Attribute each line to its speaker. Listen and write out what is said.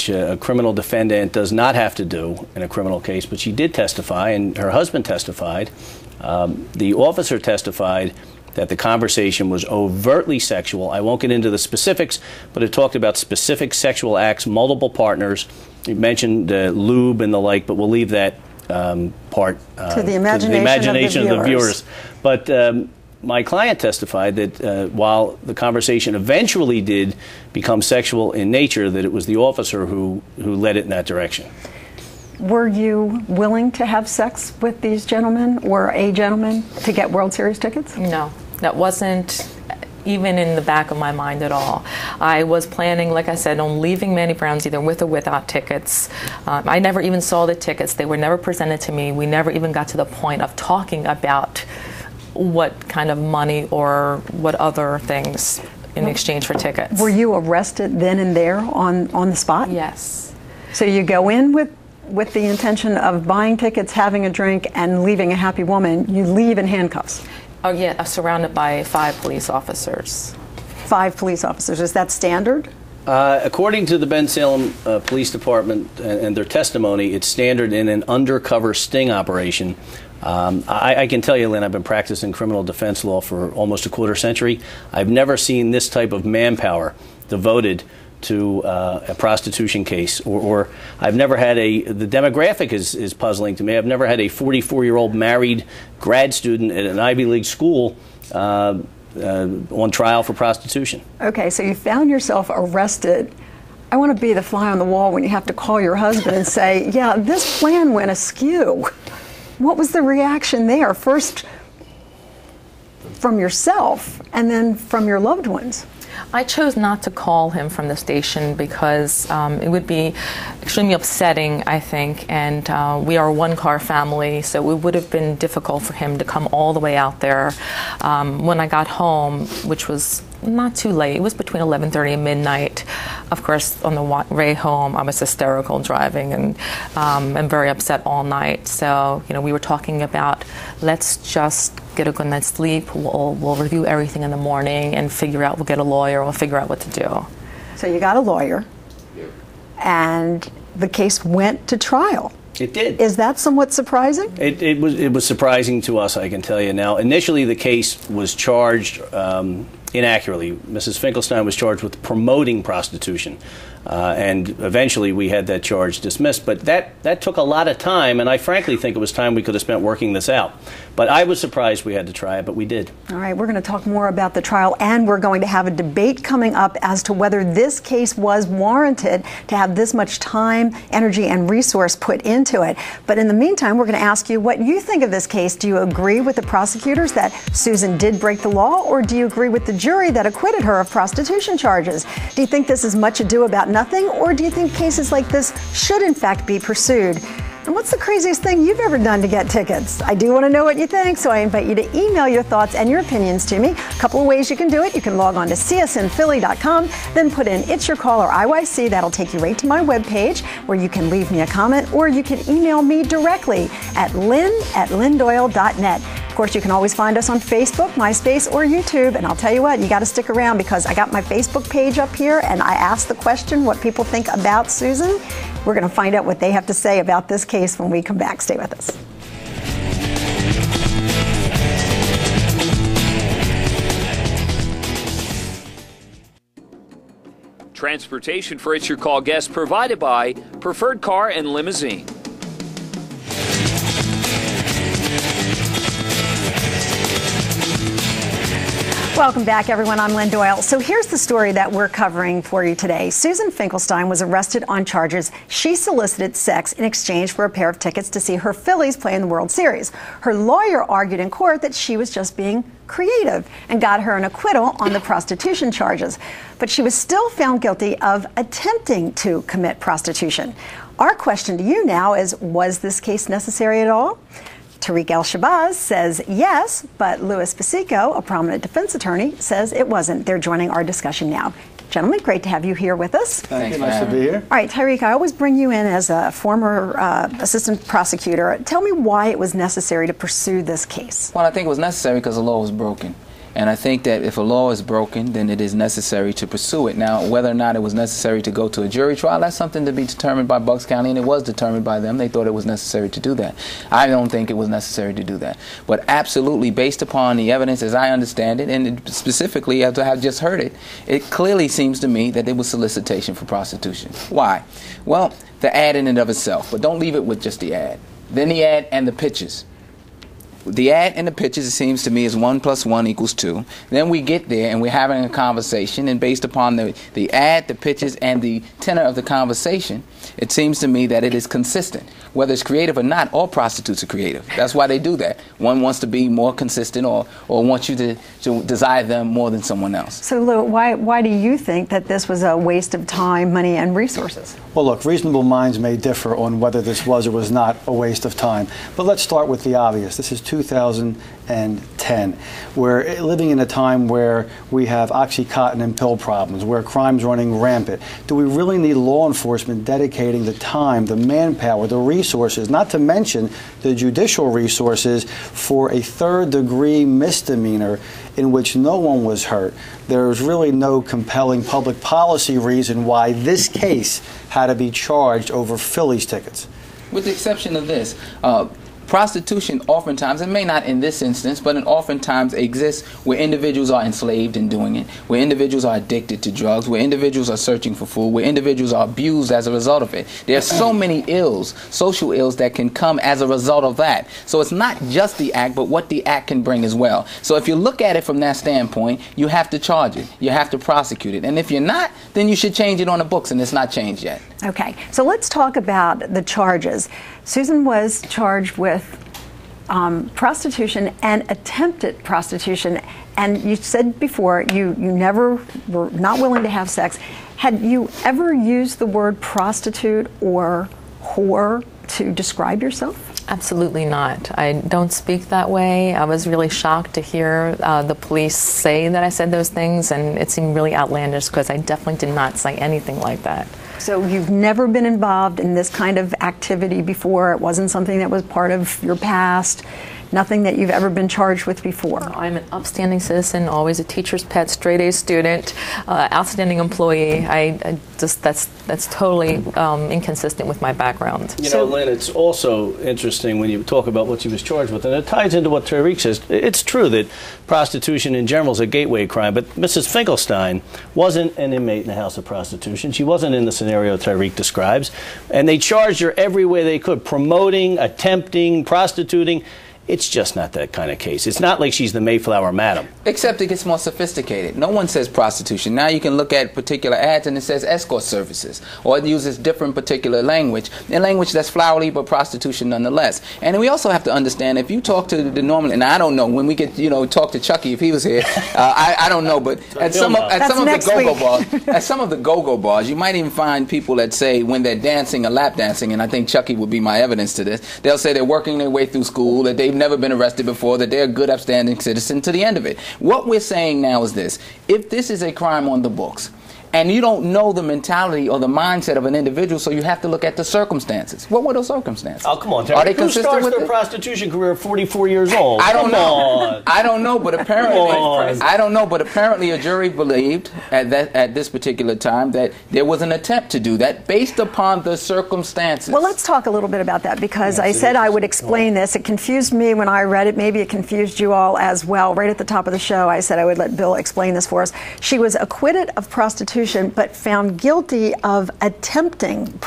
Speaker 1: which a criminal defendant does not have to do in a criminal case, but she did testify, and her husband testified. The officer testified that the conversation was overtly sexual. I won't get into the specifics, but it talked about specific sexual acts, multiple partners. It mentioned lube and the like, but we'll leave that part
Speaker 2: to the imagination of the viewers.
Speaker 1: But my client testified that while the conversation eventually did become sexual in nature, that it was the officer who led it in that direction.
Speaker 2: Were you willing to have sex with these gentlemen or a gentleman to get World Series tickets?
Speaker 3: No, that wasn't even in the back of my mind at all. I was planning, like I said, on leaving Manny Brown's either with or without tickets. I never even saw the tickets. They were never presented to me. We never even got to the point of talking about what kind of money or what other things in exchange for tickets.
Speaker 2: Were you arrested then and there on the spot?
Speaker 3: Yes.
Speaker 2: So you go in with the intention of buying tickets, having a drink, and leaving a happy woman. You leave in handcuffs.
Speaker 3: Oh yeah, surrounded by 5 police officers.
Speaker 2: 5 police officers. Is that standard?
Speaker 1: According to the Ben Salem Police Department and their testimony, it's standard in an undercover sting operation. I can tell you, Lynn, I've been practicing criminal defense law for almost a quarter century. I've never seen this type of manpower devoted to a prostitution case, or I've never had the demographic is puzzling to me. I've never had a 44-year-old married grad student at an Ivy League school on trial for prostitution.
Speaker 2: Okay, so you found yourself arrested. I want to be the fly on the wall when you have to call your husband and say, yeah, this plan went askew. What was the reaction there? First from yourself and then from your loved ones.
Speaker 3: I chose not to call him from the station because it would be extremely upsetting, I think, and we are a one-car family, so it would have been difficult for him to come all the way out there. When I got home, which was not too late, it was between 11:30 and midnight. Of course, on the way home, I was hysterical driving and very upset all night. So, we were talking about, let's just get a good night's sleep. We'll review everything in the morning and we'll get a lawyer, we'll figure out what to do.
Speaker 2: So you got a lawyer, and the case went to trial.
Speaker 1: It did.
Speaker 2: Is that somewhat surprising?
Speaker 1: It was surprising to us, I can tell you. Now, initially the case was charged inaccurately. Mrs. Finkelstein was charged with promoting prostitution, and eventually we had that charge dismissed. But that took a lot of time, and I frankly think it was time we could have spent working this out. But I was surprised we had to try it, but we did.
Speaker 2: All right, we're going to talk more about the trial, and we're going to have a debate coming up as to whether this case was warranted to have this much time, energy, and resource put into it. But in the meantime, we're going to ask you what you think of this case. Do you agree with the prosecutors that Susan did break the law, or do you agree with the jury that acquitted her of prostitution charges? Do you think this is much ado about nothing, or do you think cases like this should in fact be pursued? And what's the craziest thing you've ever done to get tickets? I do want to know what you think, so I invite you to email your thoughts and your opinions to me. A couple of ways you can do it. You can log on to csnphilly.com, then put in It's Your Call or IYC. That'll take you right to my webpage where you can leave me a comment, or you can email me directly at lynn@lynndoyle.net. Of course, you can always find us on Facebook, MySpace, or YouTube. And I'll tell you what, you got to stick around because I got my Facebook page up here and I asked the question what people think about Susan. We're going to find out what they have to say about this case when we come back. Stay with us.
Speaker 4: Transportation for It's Your Call guests provided by Preferred Car and Limousine.
Speaker 2: Welcome back, everyone. I'm Lynn Doyle. So here's the story that we're covering for you today. Susan Finkelstein was arrested on charges she solicited sex in exchange for a pair of tickets to see her Phillies play in the World Series. Her lawyer argued in court that she was just being creative and got her an acquittal on the prostitution charges. But she was still found guilty of attempting to commit prostitution. Our question to you now is, was this case necessary at all? Tariq El-Shabazz says yes, but Louis Basico, a prominent defense attorney, says it wasn't. They're joining our discussion now. Gentlemen, great to have you here with us.
Speaker 5: Thank you. Nice to be here.
Speaker 2: All right, Tariq, I always bring you in as a former assistant prosecutor. Tell me why it was necessary to pursue this case.
Speaker 5: Well, I think it was necessary because the law was broken. And I think that if a law is broken, then it is necessary to pursue it. Now, whether or not it was necessary to go to a jury trial, that's something to be determined by Bucks County, and it was determined by them. They thought it was necessary to do that. I don't think it was necessary to do that. But absolutely, based upon the evidence as I understand it, and specifically as I have just heard it, it clearly seems to me that it was solicitation for prostitution. Why? Well, the ad in and of itself, but don't leave it with just the ad. Then the ad and the pictures. The ad and the pictures, it seems to me, is 1 + 1 = 2. Then we get there and we're having a conversation, and based upon the ad, the pictures, and the tenor of the conversation, it seems to me that it is consistent. Whether it's creative or not, all prostitutes are creative. That's why they do that. One wants to be more consistent or wants you to desire them more than someone else.
Speaker 2: So, Lou, why do you think that this was a waste of time, money, and resources?
Speaker 6: Well, look, reasonable minds may differ on whether this was or was not a waste of time. But let's start with the obvious. This is 2010. We're living in a time where we have Oxycontin and pill problems, where crime's running rampant. Do we really need law enforcement dedicating the time, the manpower, the resources, not to mention the judicial resources, for a third-degree misdemeanor in which no one was hurt? There's really no compelling public policy reason why this case had to be charged over Phillies tickets.
Speaker 5: With the exception of this, prostitution oftentimes, it may not in this instance, but it oftentimes exists where individuals are enslaved in doing it, where individuals are addicted to drugs, where individuals are searching for food, where individuals are abused as a result of it. There are so many ills, social ills, that can come as a result of that. So it's not just the act, but what the act can bring as well. So if you look at it from that standpoint, you have to charge it. You have to prosecute it. And if you're not, then you should change it on the books, and it's not changed yet.
Speaker 2: Okay, so let's talk about the charges. Susan was charged with prostitution and attempted prostitution, and you said before you never were not willing to have sex. Had you ever used the word prostitute or whore to describe yourself?
Speaker 3: Absolutely not. I don't speak that way. I was really shocked to hear the police say that I said those things, and it seemed really outlandish because I definitely did not say anything like that.
Speaker 2: So you've never been involved in this kind of activity before? It wasn't something that was part of your past? Nothing that you've ever been charged with before?
Speaker 3: I'm an upstanding citizen, always a teacher's pet, straight-A student, outstanding employee. I just that's totally inconsistent with my background.
Speaker 1: You know, Lynn, it's also interesting when you talk about what she was charged with, and it ties into what Tyreek says. It's true that prostitution in general is a gateway crime, but Mrs. Finkelstein wasn't an inmate in the house of prostitution. She wasn't in the scenario Tyreek describes, and they charged her every way they could, promoting, attempting, prostituting. It's just not that kind of case. It's not like she's the Mayflower Madam.
Speaker 5: Except it gets more sophisticated. No one says prostitution. Now you can look at particular ads and it says escort services, or it uses different particular language, a language that's flowery but prostitution nonetheless. And we also have to understand, if you talk to the normal, and I don't know, when we get, talk to Chucky if he was here, I don't know, but at some of the go-go bars, you might even find people that say when they're dancing or lap dancing, and I think Chucky would be my evidence to this, they'll say they're working their way through school, that they've never been arrested before, that they're a good upstanding citizen to the end of it. What we're saying now is this: if this is a crime on the books, and you don't know the mentality or the mindset of an individual, so you have to look at the circumstances. What were those circumstances?
Speaker 1: Oh, come on, Terry.
Speaker 5: Are they
Speaker 1: Who
Speaker 5: consistent
Speaker 1: starts
Speaker 5: with
Speaker 1: their
Speaker 5: it?
Speaker 1: prostitution career at 44 years old?
Speaker 5: I don't
Speaker 1: Come
Speaker 5: know.
Speaker 1: on.
Speaker 5: I don't know, but apparently a jury believed at this particular time that there was an attempt to do that based upon the circumstances.
Speaker 2: Well, let's talk a little bit about that, because I said I would explain this. It confused me when I read it. Maybe it confused you all as well. Right at the top of the show, I said I would let Bill explain this for us. She was acquitted of prostitution, but found guilty of attempting prostitution.